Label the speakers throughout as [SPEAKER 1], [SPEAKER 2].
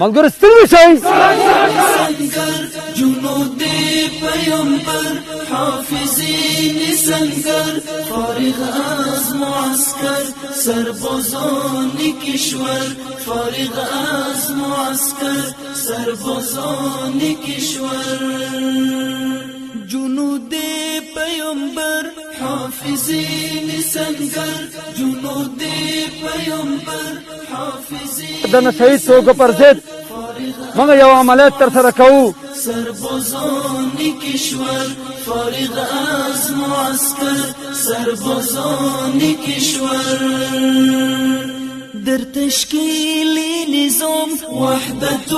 [SPEAKER 1] ملګرو ستړي شئ
[SPEAKER 2] سنگر جنود پیغمبر حافظین سنگر فارغ از معسکر سربازان کشور فارغ از معسكر سربازان کشور جنود پیغمبر حافظین سنگر جنود پیغمبر حافظین
[SPEAKER 1] د نشئی توکو پر ضد موږ یو عملیات ترسره کوو
[SPEAKER 2] سربازان کشور فارغ از معسكر سربازان کشور در تشکیل نظام وحدت و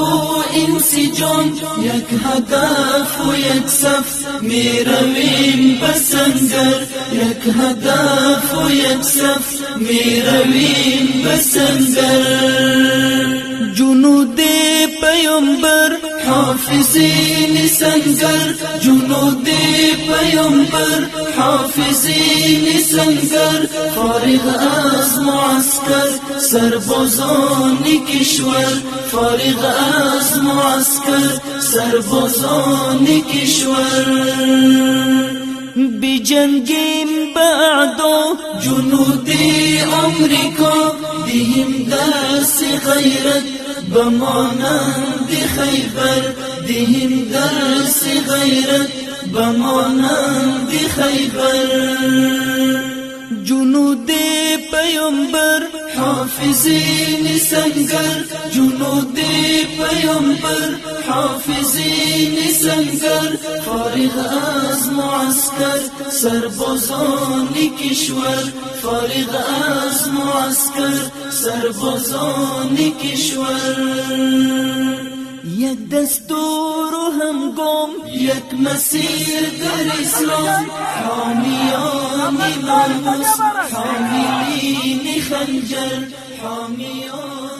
[SPEAKER 2] انسجام یک هدف و یک صف میرویم بسنگر یک هدف و یک صف میرویم بسنگر جنود پیغمبر حافظین سنگر جنود پیغمبر حافظین سنگر فارغ از معسكر سربازان کشور فارغ از معسكر سربازان کشور بجنگیم بعدو جنود امریکا دهم درس غیرت بمانند خیبر دهم درس غیرت بمانند خیبر جنود پیغمبر حافظین سنگر جنود پیغمبر حافظین سنگر فارغ از معسكر سربازان کشور فارغ از معسكر سربازان کشور یک دستور و همگام یک مسیر در اسلام حامیان ناموس حاملین خنجر حامیان